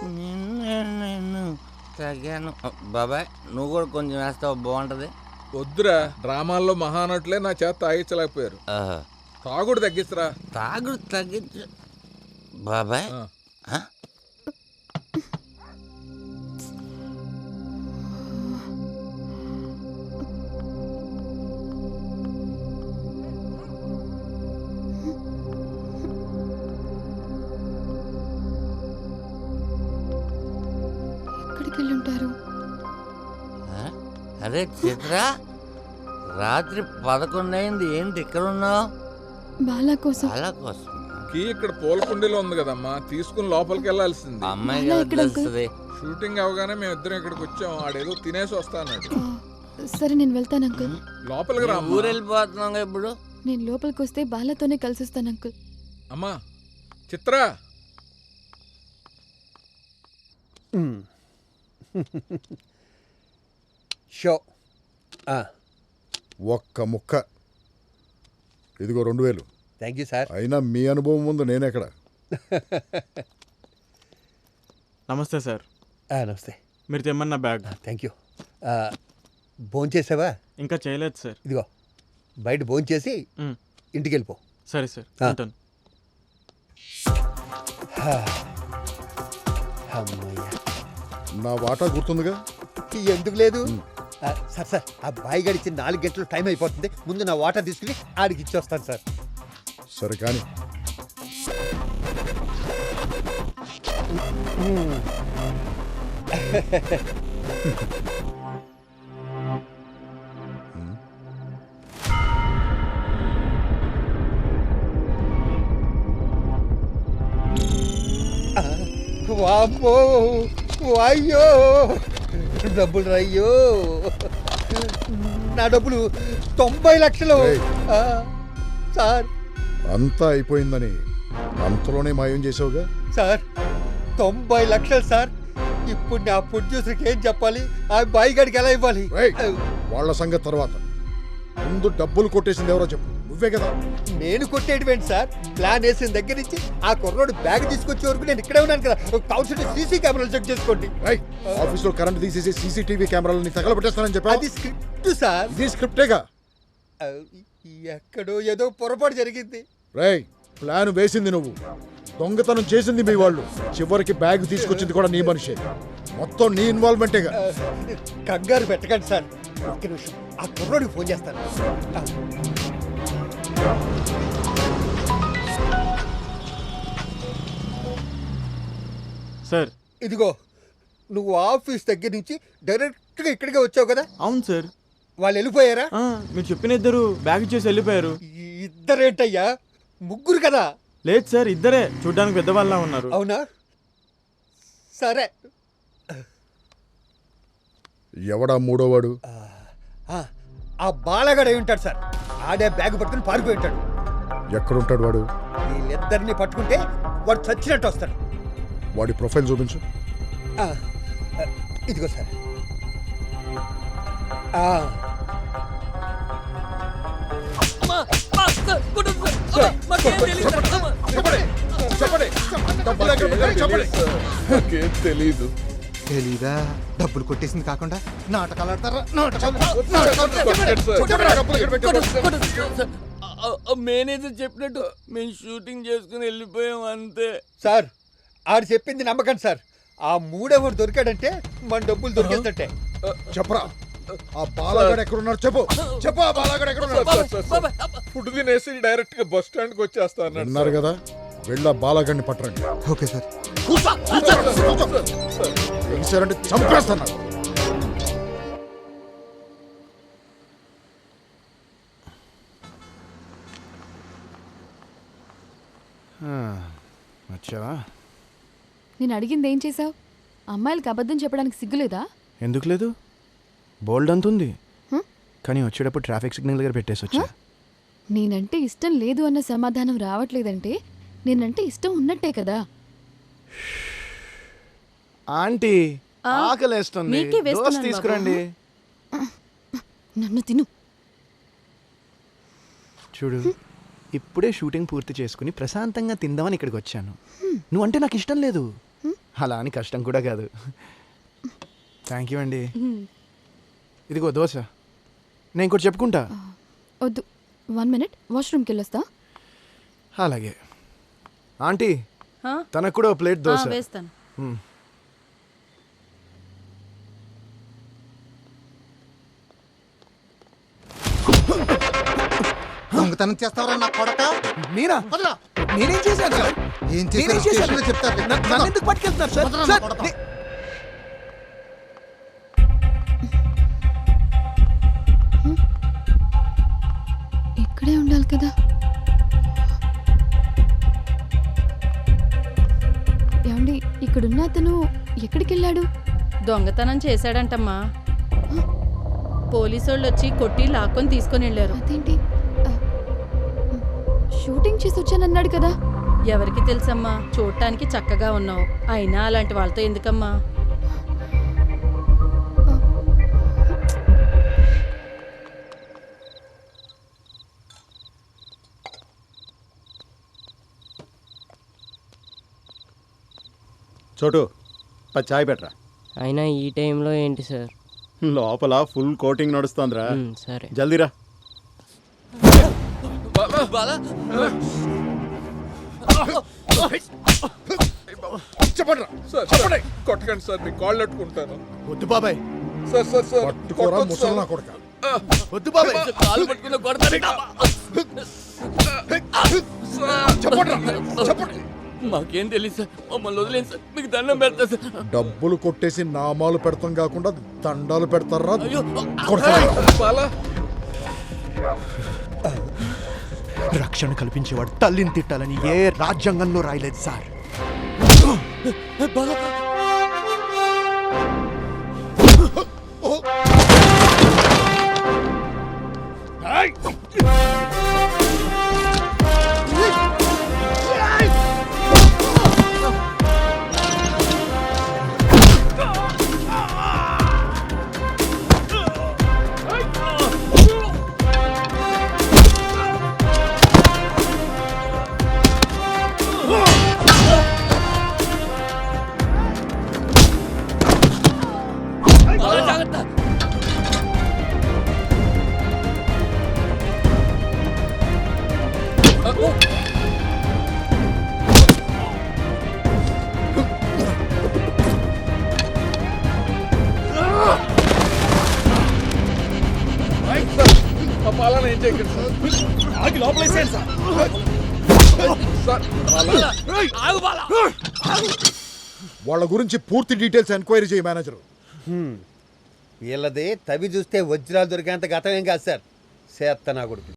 నేను తగ్గాను. బాబాయ్ నువ్వు కూడా కొంచెం వేస్తావు, బాగుంటది. వద్దురా, డ్రామాల్లో మహానటులే నా చేత తాగించలేకపోయారు. తాగుడు తగ్గిస్తురా. తాగుడు తగ్గించు బాబాయ్. అరే చిత్ర, రాత్రి 11 అయింది, ఏంటి ఇక్కడ ఉన్నావు? బాలా కోసం. బాలా కోసం కీ ఇక్కడ పూల కుండీలో ఉంది కదమ్మా, తీసుకుని లోపలికి వెళ్ళాల్సింది. అమ్మాయి తెలుస్తుంది. షూటింగ్ అవగానే మేము ఇద్దరం ఇక్కడికి వచ్చాం. ఆడేదో తినేసి వస్తాన్నాడు. సరే నేను వెళ్తాను అంకుల్. లోపలికి రా. ఊరు వెళ్ళిపోతున్నాం ఇప్పుడు. నేను లోపలికి వస్తే బాలాతోనే కలిసి వస్తాను అంకుల్. అమ్మా చిత్ర, షో ఒక్క ముక్క ఇదిగో 2000. Thank you sir. అయినా మీ అనుభవం ముందు నేనెక్కడ. నమస్తే సార్. నమస్తే. మీరు తెమ్మన్న బ్యాగ్. Thank you. భోంచేసావా? ఇంకా చేయలేదు సార్. ఇదిగో బయట భోంచేసి ఇంటికి వెళ్ళిపో. సరే సార్, ఉంటాను. నా వాటా గుర్తుందిగా? ఎందుకు లేదు సార్. సార్ ఆ బాయ్ గడిచి 4 గంటలు టైం అయిపోతుంది. ముందు నా వాటర్ తీసుకుని ఆడికి ఇచ్చేస్తాను సార్. సరే కానీ వామ్మో, అయ్యో డబ్బులు రయ్యో, నా డబ్బులు 90 లక్షలు సార్. అంతా అయిపోయిందని అంతలోనే మాయం చేసావుగా సార్. 90 లక్షలు సార్. ఇప్పుడు నా ప్రొడ్యూసర్కి ఏం చెప్పాలి? ఆ బాయ్ గడికి ఎలా ఇవ్వాలి? వాళ్ళ సంగతి తర్వాత, ముందు డబ్బులు కొట్టేసింది ఎవరో చెప్పు. నువ్వే కదా. నేను కొట్టేటువంటి సార్. ప్లాన్ వేసిన దగ్గర నుంచి ఆ కుర్రోడు బ్యాగ్ తీసుకొచ్చే వరకు నేను ఇక్కడే ఉన్నాను కదా. కౌన్సిల్ సీసీ కెమెరాలు చెక్ చేసుకోండి. ఆఫీస్ లో కరెంట్ తీసేసి సీసీటీవీ కెమెరాలని తగలబెట్టేస్తానని చెప్పి. అది స్క్రిప్ట్ సార్. ఇది స్క్రిప్టేగా. ఎక్కడో ఏదో పొరపాటు జరిగింది. రేయ్, ప్లాన్ వేసింది నువ్వు, దొంగతనం చేసింది మీ వాళ్ళు, చివరికి బ్యాగ్ తీసుకొచ్చింది కూడా నీ మనిషే. మొత్తం నీ ఇన్వాల్వ్మెంటేగా. కంగారు పెట్టకండి సార్. ఒక్క నిమిషం, ఆ కుర్రోడికి ఫోన్ చేస్తాను. సార్ ఇదిగో, నువ్వు ఆఫీస్ దగ్గర నుంచి డైరెక్ట్గా ఇక్కడికే వచ్చావు కదా? అవును సార్. వాళ్ళు వెళ్ళిపోయారా? మీరు చెప్పిన ఇద్దరు బ్యాగ్ ఇచ్చేసి వెళ్ళిపోయారు. ఇద్దరేంటయ్యా, ముగ్గురు కదా? లేదు సార్, ఇద్దరే. చూడ్డానికి పెద్దవాళ్ళ ఉన్నారు. అవునా? సరే. ఎవడా మూడోవాడు? ఆ బాలగాడు అయి ఉంటాడు సార్. ఆడే బ్యాగ్ పట్టుకుని పారిపోయి ఉంటాడు. ఎక్కడుంటాడు వాడు? వీళ్ళిద్దరిని పట్టుకుంటే వాడు చచ్చినట్టు వస్తాడు. వాడి ప్రొఫైల్ చూపించు. ఇదిగో సార్. తెలీదు. తెలీదా? డబ్బులు కొట్టేసింది కాకుండా నాటకాలు ఆడతారా? మేనేజర్ చెప్పినట్టు మేము షూటింగ్ చేసుకుని వెళ్ళిపోయాం అంతే సార్. ఆడు చెప్పింది నమ్మకండి సార్. ఆ మూడెవరు దొరికాడంటే మన డబ్బులు దొరికేదంటే. చెప్పరా, ఆ బాలగాడు ఎక్కడున్నాడు చెప్పు. చెప్పు, ఆ బాలగాడు ఎక్కడున్నాడు? ఫుడ్ తినేసి డైరెక్ట్ గా బస్ స్టాండ్ కి వచ్చేస్తా అన్నారు కదా. వెళ్ళి ఆ బాలగాడిని పట్టరండి. Okay sir. అంటే చంపేస్తాను. వచ్చావా? నేను అడిగింది ఏం చేసావు? అమ్మాయిలకి అబద్ధం చెప్పడానికి సిగ్గులేదా? ఎందుకు లేదు, బోల్డ్ అంతుంది. కానీ వచ్చేటప్పుడు ట్రాఫిక్ సిగ్నల్ దగ్గర పెట్టేసి వచ్చా. నేనంటే ఇష్టం లేదు అన్న సమాధానం రావట్లేదంటే నేనంటే ఇష్టం ఉన్నట్టే కదా. ఆంటీ ఆకలేస్తుంది, దోశ తీసుకురండి. నన్ను తిను. చూడు, ఇప్పుడే షూటింగ్ పూర్తి చేసుకుని ప్రశాంతంగా తిందామని ఇక్కడికి వచ్చాను. నువ్వంటే నాకు ఇష్టం లేదు. అలా అని కష్టం కూడా కాదు. థ్యాంక్ యూ అండి. ఇదిగో దోశ. నేను ఇంకోటి చెప్పుకుంటా. వద్దు, 1 minute వాష్రూమ్కి వెళ్ళొస్తా. అలాగే. ఆంటీ తనకు కూడా ప్లేట్ దోశ వేస్తాను. దొంగతనం చేస్తావరా నా కొడక? నేనా? వదరా. నేనేం చేశాను సార్? ఏం నేనేం చేశారో చేశాను? స్టేషన్లో చెప్తారు. నన్ను ఎందుకు పట్టుకెళ్తున్నారు సార్? వదరా నా సార్, కొడక. ఇక్కడే ఉండాలి కదా. ఏమండి, ఇక్కడున్న అతను ఎక్కడికి వెళ్ళాడు? దొంగతనం చేశాడంటమ్మా. పోలీసోళ్ళు వచ్చి కొట్టి లాక్కొని తీసుకొని వెళ్ళారు. అదేంటి, ఆ, షూటింగ్ చేసి వచ్చానన్నాడు కదా. ఎవరికి తెలుసమ్మా, చూడటానికి చక్కగా ఉన్నావు, అయినా అలాంటి వాళ్ళతో ఎందుకమ్మా? చోటు చాయ్ పెట్టరా. అయినా ఈ టైంలో ఏంటి సార్? లోపల ఫుల్ కోటింగ్ నడుస్తోందిరా. సరే. జల్దీరా. చెప్పండి సార్, చెప్పండి. కొట్టకండి సార్, మీ కాళ్ళు అట్టుకుంటాను. వద్దు బాబాయ్. సార్ సార్ సార్ పట్టుకోరా కొట్టొద్దు ముసలి నా సార్. కొడక. వద్దు బాబాయ్. కాలు పట్టుకున్న కొడతాను. చెప్పండి చెప్పండి. మాకేం తెలియదు సార్, మమ్మల్ని వదిలేదు సార్, మీకు దండం పెడతా సార్. డబ్బులు కొట్టేసి నామాలు పెడతాం కాకుండా దండాలు పెడతారా? అయ్యో, బాలా, రక్షణ కల్పించేవాడు తల్లిని తిట్టాలని ఏ రాజ్యాంగంలో రాయలేదు సార్. జాగ్రత్త. ఆ పాలన ఏం చేయకండి సార్. ఆగి లోపలేసేయండి సార్. సార్ ఆగు బాలా. వాళ్ళ గురించి పూర్తి డీటెయిల్స్ ఎంక్వైరీ చేయి మేనేజర్. వీళ్ళది తవి చూస్తే వజ్రాలు దొరికేంత గతం ఏం కాదు సార్. సేత్తనా కొడుకు.